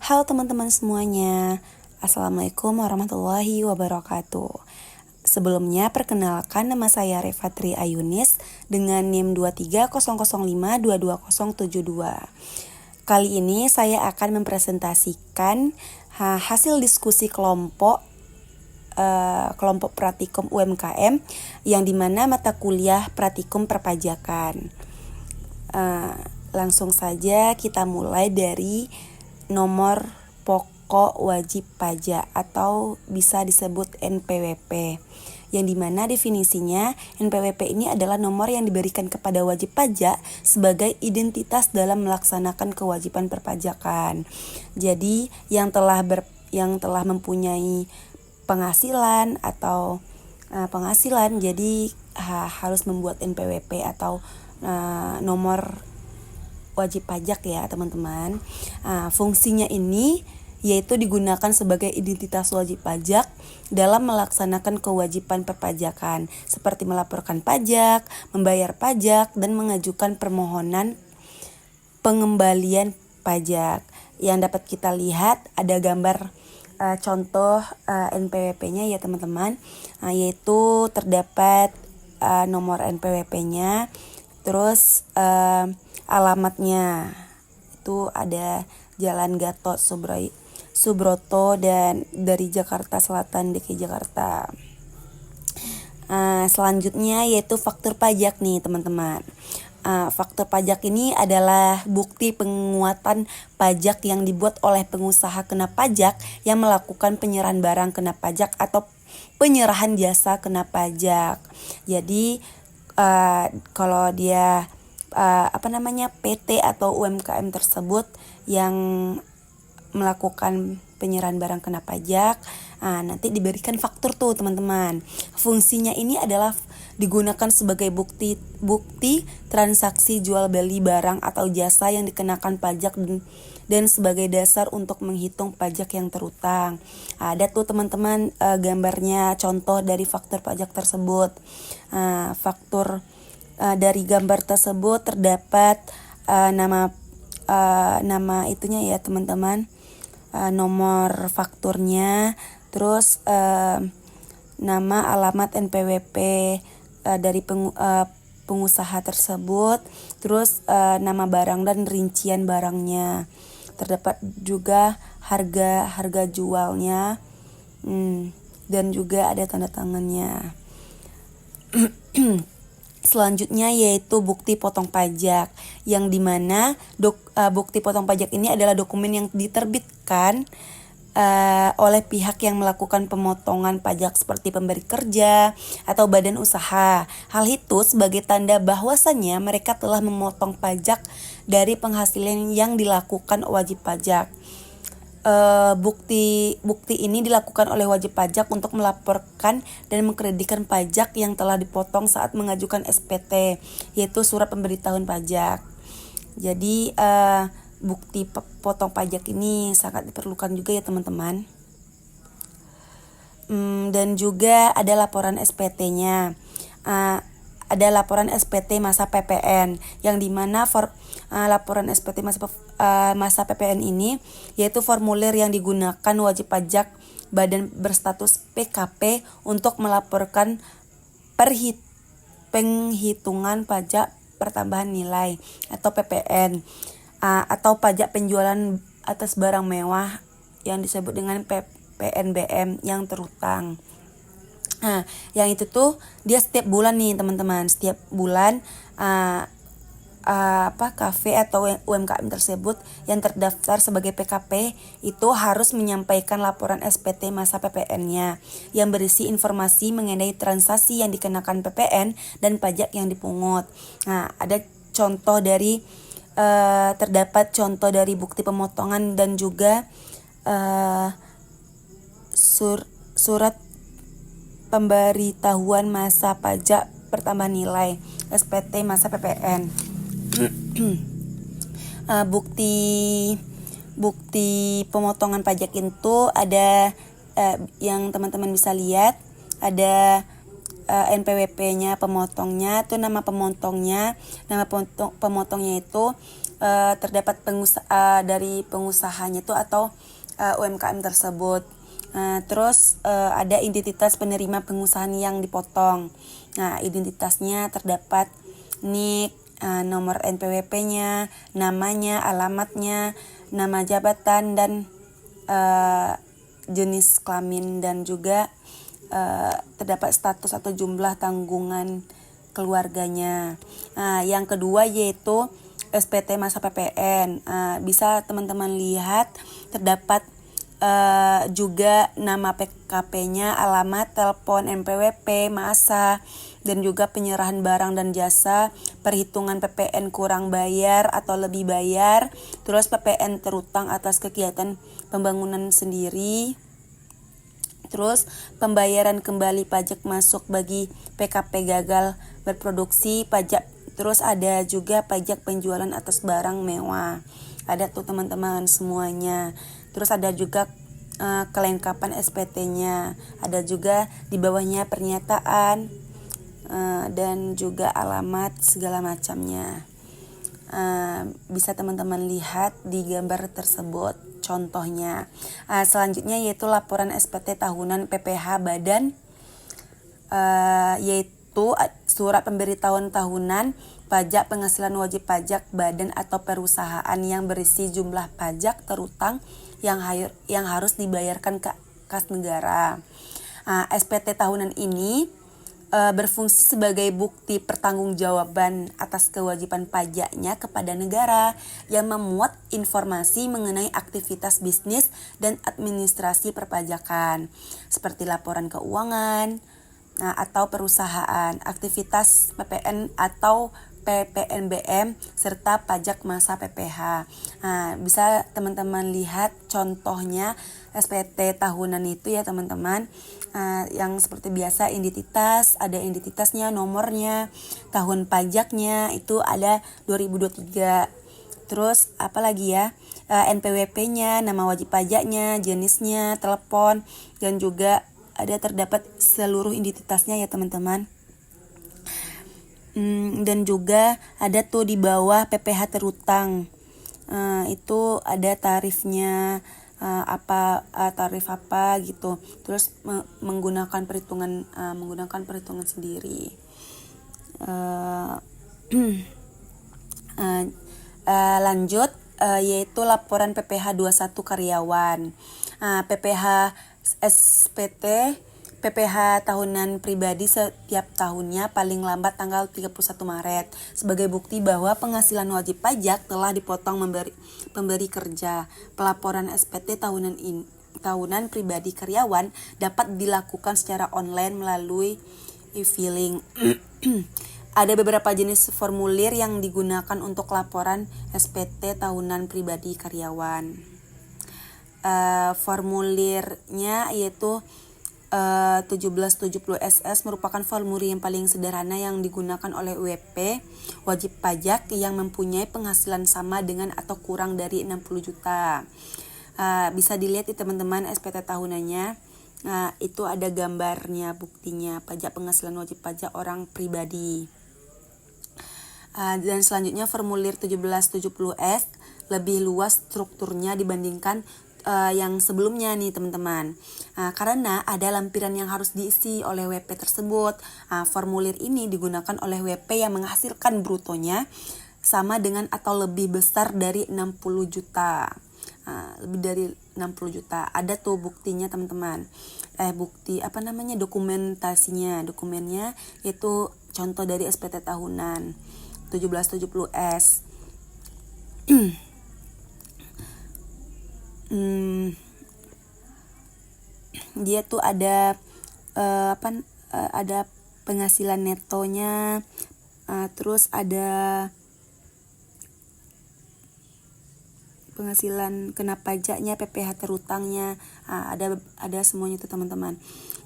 Halo teman-teman semuanya, Assalamualaikum warahmatullahi wabarakatuh. Sebelumnya perkenalkan, nama saya Refatri Ayunis dengan NIM 2300522072. Kali ini saya akan mempresentasikan hasil diskusi kelompok Pratikum UMKM yang dimana mata kuliah Pratikum Perpajakan. Langsung saja kita mulai dari nomor pokok wajib pajak atau bisa disebut NPWP, yang dimana definisinya NPWP ini adalah nomor yang diberikan kepada wajib pajak sebagai identitas dalam melaksanakan kewajiban perpajakan. Jadi yang telah mempunyai penghasilan atau penghasilan jadi harus membuat NPWP atau nomor wajib pajak ya teman-teman. Fungsinya ini yaitu digunakan sebagai identitas wajib pajak dalam melaksanakan kewajiban perpajakan seperti melaporkan pajak, membayar pajak, dan mengajukan permohonan pengembalian pajak. Yang dapat kita lihat ada gambar contoh NPWP-nya ya teman-teman, yaitu terdapat nomor NPWP-nya, terus alamatnya itu ada Jalan Gatot Subroto dan dari Jakarta Selatan, DKI Jakarta. Selanjutnya yaitu faktur pajak nih teman-teman. Faktur pajak ini adalah bukti penguatan pajak yang dibuat oleh pengusaha kena pajak yang melakukan penyerahan barang kena pajak atau penyerahan jasa kena pajak. Jadi kalau dia PT atau UMKM tersebut yang melakukan penyerahan barang kena pajak, nanti diberikan faktur tuh teman-teman. Fungsinya ini adalah digunakan sebagai bukti transaksi jual beli barang atau jasa yang dikenakan pajak dan sebagai dasar untuk menghitung pajak yang terutang. Ada tuh teman-teman gambarnya contoh dari faktur pajak tersebut. Dari gambar tersebut terdapat nama itunya ya teman-teman, nomor fakturnya, terus nama alamat NPWP dari pengusaha tersebut, terus nama barang dan rincian barangnya. Terdapat juga harga jualnya, dan juga ada tanda tangannya. Selanjutnya yaitu bukti potong pajak, yang dimana bukti potong pajak ini adalah dokumen yang diterbitkan oleh pihak yang melakukan pemotongan pajak seperti pemberi kerja atau badan usaha. Hal itu sebagai tanda bahwasannya mereka telah memotong pajak dari penghasilan yang dilakukan wajib pajak. Bukti ini dilakukan oleh wajib pajak untuk melaporkan dan mengkreditkan pajak yang telah dipotong saat mengajukan SPT, yaitu surat pemberitahuan pajak. Jadi bukti potong pajak ini sangat diperlukan juga ya teman-teman. Dan juga ada laporan SPT-nya. Ada laporan SPT masa PPN, yang dimana laporan SPT masa PPN ini yaitu formulir yang digunakan wajib pajak badan berstatus PKP untuk melaporkan penghitungan pajak pertambahan nilai atau PPN, atau pajak penjualan atas barang mewah yang disebut dengan PNBM yang terutang. Yang itu tuh dia setiap bulan nih teman-teman, setiap bulan kafe atau UMKM tersebut yang terdaftar sebagai PKP itu harus menyampaikan laporan SPT masa PPN-nya yang berisi informasi mengenai transaksi yang dikenakan PPN dan pajak yang dipungut. Ada contoh dari terdapat contoh dari bukti pemotongan dan juga surat pemberitahuan masa pajak pertambahan nilai SPT masa PPN. Bukti pemotongan pajak itu ada yang teman-teman bisa lihat, ada NPWP-nya, pemotongnya, itu nama pemotongnya itu terdapat dari pengusahanya itu atau UMKM tersebut. Terus ada identitas penerima pengusahaan yang dipotong. Nah, identitasnya terdapat NIK, nomor NPWP-nya, namanya, alamatnya, nama jabatan, dan jenis kelamin, dan juga terdapat status atau jumlah tanggungan keluarganya. Yang kedua yaitu SPT masa PPN. Bisa teman-teman lihat terdapat juga nama PKP-nya, alamat, telepon, NPWP, masa, dan juga penyerahan barang dan jasa, perhitungan PPN kurang bayar atau lebih bayar, terus PPN terutang atas kegiatan pembangunan sendiri, terus pembayaran kembali pajak masuk bagi PKP gagal berproduksi, pajak, terus ada juga pajak penjualan atas barang mewah. Ada tuh teman-teman semuanya. Terus ada juga kelengkapan SPT-nya. Ada juga di bawahnya pernyataan dan juga alamat segala macamnya. Bisa teman-teman lihat di gambar tersebut contohnya. Selanjutnya yaitu laporan SPT tahunan PPh badan, yaitu surat pemberitahuan tahunan pajak penghasilan wajib pajak badan atau perusahaan yang berisi jumlah pajak terutang yang harus dibayarkan ke kas negara. SPT tahunan ini berfungsi sebagai bukti pertanggungjawaban atas kewajiban pajaknya kepada negara yang memuat informasi mengenai aktivitas bisnis dan administrasi perpajakan seperti laporan keuangan atau perusahaan, aktivitas PPN atau PPNBM serta pajak masa PPh. Bisa teman-teman lihat contohnya SPT tahunan itu ya teman-teman. Yang seperti biasa identitas, ada identitasnya, nomornya, tahun pajaknya itu ada 2023. Terus apalagi ya, NPWP-nya, nama wajib pajaknya, jenisnya, telepon, dan juga ada terdapat seluruh identitasnya ya teman-teman. Dan juga ada tuh di bawah PPh terutang, itu ada tarifnya, tarif apa gitu. Terus menggunakan perhitungan sendiri. Lanjut yaitu laporan PPh 21 karyawan. PPh SPT PPh tahunan pribadi setiap tahunnya paling lambat tanggal 31 Maret sebagai bukti bahwa penghasilan wajib pajak telah dipotong pemberi kerja. Pelaporan SPT tahunan pribadi karyawan dapat dilakukan secara online melalui e-filing. Ada beberapa jenis formulir yang digunakan untuk laporan SPT tahunan pribadi karyawan. Formulirnya yaitu 1770 SS merupakan formulir yang paling sederhana yang digunakan oleh WP wajib pajak yang mempunyai penghasilan sama dengan atau kurang dari 60 juta. Bisa dilihat di teman-teman SPT tahunannya. Itu ada gambarnya, buktinya pajak penghasilan wajib pajak orang pribadi. Dan selanjutnya formulir 1770S lebih luas strukturnya dibandingkan yang sebelumnya nih teman-teman. Karena ada lampiran yang harus diisi oleh WP tersebut. Formulir ini digunakan oleh WP yang menghasilkan brutonya sama dengan atau lebih besar dari 60 juta. Lebih dari 60 juta. Ada tuh buktinya teman-teman. Dokumennya itu contoh dari SPT tahunan 1770S. Dia tuh ada ada penghasilan netonya, terus ada penghasilan kena pajaknya, PPh terutangnya, ada semuanya tuh teman-teman.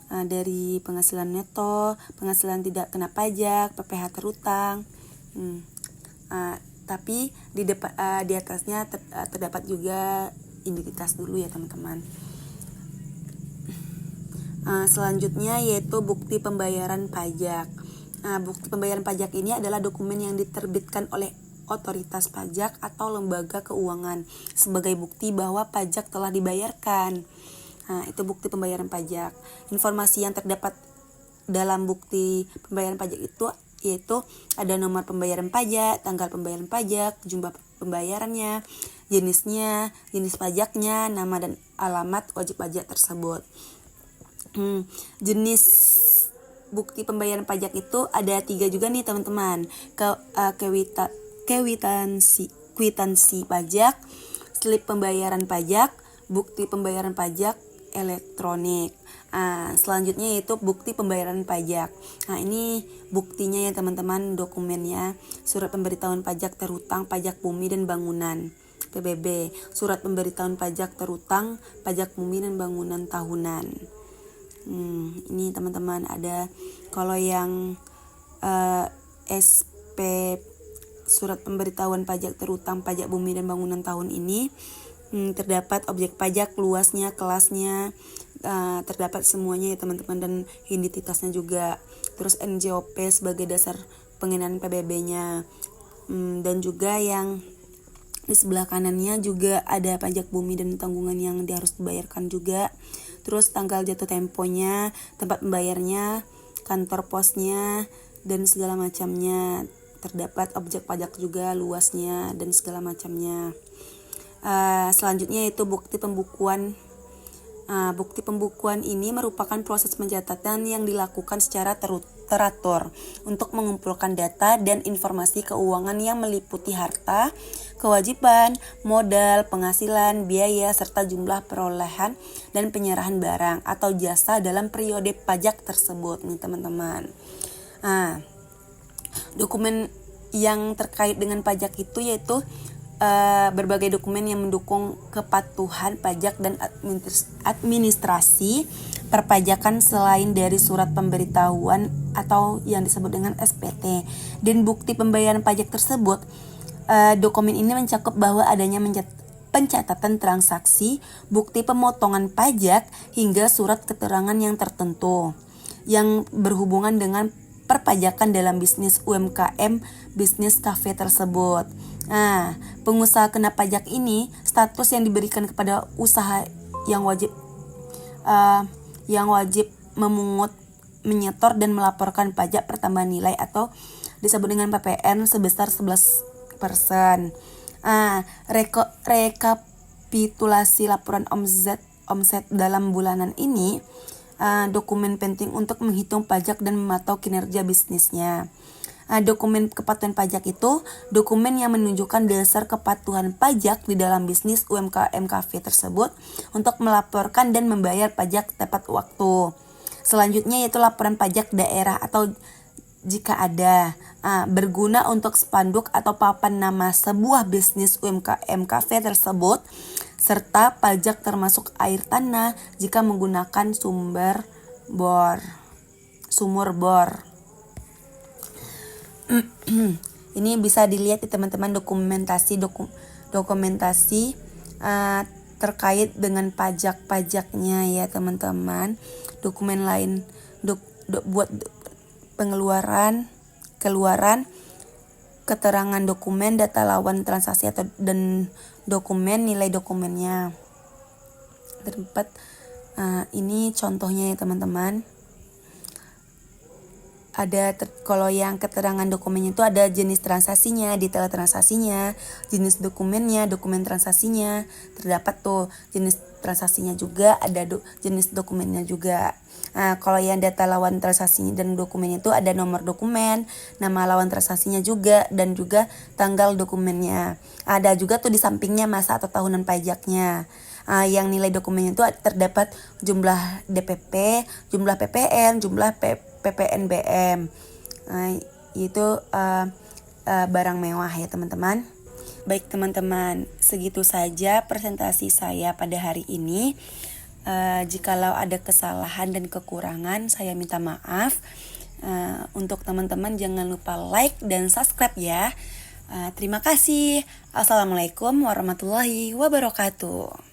Dari penghasilan neto, penghasilan tidak kena pajak, PPh terutang. Tapi di atasnya terdapat juga identitas dulu ya teman-teman. Selanjutnya yaitu bukti pembayaran pajak. Bukti pembayaran pajak ini adalah dokumen yang diterbitkan oleh otoritas pajak atau lembaga keuangan sebagai bukti bahwa pajak telah dibayarkan. Nah, itu bukti pembayaran pajak. Informasi yang terdapat dalam bukti pembayaran pajak itu yaitu ada nomor pembayaran pajak, tanggal pembayaran pajak, jumlah pembayarannya, jenisnya, jenis pajaknya, nama dan alamat wajib pajak tersebut. Jenis bukti pembayaran pajak itu ada 3 juga nih teman-teman. Kwitansi pajak, slip pembayaran pajak, bukti pembayaran pajak elektronik. Selanjutnya yaitu bukti pembayaran pajak. Nah, ini buktinya ya teman-teman, dokumennya. Surat pemberitahuan pajak terhutang pajak bumi dan bangunan PBB, surat pemberitahuan pajak terhutang pajak bumi dan bangunan tahunan. Ini teman-teman ada kalau yang SP surat pemberitahuan pajak terhutang pajak bumi dan bangunan tahun ini terdapat objek pajak, luasnya, kelasnya, terdapat semuanya ya teman-teman, dan identitasnya juga. Terus NJOP sebagai dasar pengenaan PBB-nya, dan juga yang di sebelah kanannya juga ada pajak bumi dan tanggungan yang harus dibayarkan juga. Terus tanggal jatuh temponya, tempat membayarnya, kantor posnya, dan segala macamnya. Terdapat objek pajak juga, luasnya, dan segala macamnya. Selanjutnya yaitu bukti pembukuan. Bukti pembukuan ini merupakan proses pencatatan yang dilakukan secara teratur untuk mengumpulkan data dan informasi keuangan yang meliputi harta, kewajiban, modal, penghasilan, biaya, serta jumlah perolehan dan penyerahan barang atau jasa dalam periode pajak tersebut nih teman-teman. Dokumen yang terkait dengan pajak itu yaitu berbagai dokumen yang mendukung kepatuhan pajak dan administrasi perpajakan selain dari surat pemberitahuan atau yang disebut dengan SPT dan bukti pembayaran pajak tersebut. Dokumen ini mencakup bahwa adanya pencatatan transaksi, bukti pemotongan pajak hingga surat keterangan yang tertentu yang berhubungan dengan perpajakan dalam bisnis UMKM bisnis kafe tersebut. Pengusaha kena pajak ini status yang diberikan kepada usaha yang wajib memungut, menyetor dan melaporkan pajak pertambahan nilai atau disebut dengan PPN sebesar 11%. Rekapitulasi laporan omset dalam bulanan ini dokumen penting untuk menghitung pajak dan memantau kinerja bisnisnya. Dokumen kepatuhan pajak itu dokumen yang menunjukkan dasar kepatuhan pajak di dalam bisnis UMKM kafe tersebut untuk melaporkan dan membayar pajak tepat waktu. Selanjutnya yaitu laporan pajak daerah atau jika ada, berguna untuk spanduk atau papan nama sebuah bisnis UMKM kafe tersebut serta pajak termasuk air tanah jika menggunakan sumur bor. Ini bisa dilihat ya teman-teman, dokumentasi terkait dengan pajak-pajaknya ya teman-teman. Dokumen lain buat keluaran, keterangan dokumen, data lawan transaksi dan dokumen, nilai dokumennya. Terdapat ini contohnya ya teman-teman. Ada kalau yang keterangan dokumennya itu ada jenis transaksinya, detail transaksinya, jenis dokumennya, dokumen transaksinya, terdapat tuh jenis transaksinya juga, ada jenis dokumennya juga. Kalau yang data lawan transaksinya dan dokumennya itu ada nomor dokumen, nama lawan transaksinya juga, dan juga tanggal dokumennya. Ada juga tuh di sampingnya masa atau tahunan pajaknya. Yang nilai dokumennya itu terdapat jumlah DPP, jumlah PPN, jumlah PPNBM. Itu barang mewah ya teman-teman. Baik teman-teman, segitu saja presentasi saya pada hari ini. Jikalau ada kesalahan dan kekurangan, saya minta maaf. Untuk teman-teman jangan lupa like dan subscribe ya. Terima kasih. Assalamualaikum warahmatullahi wabarakatuh.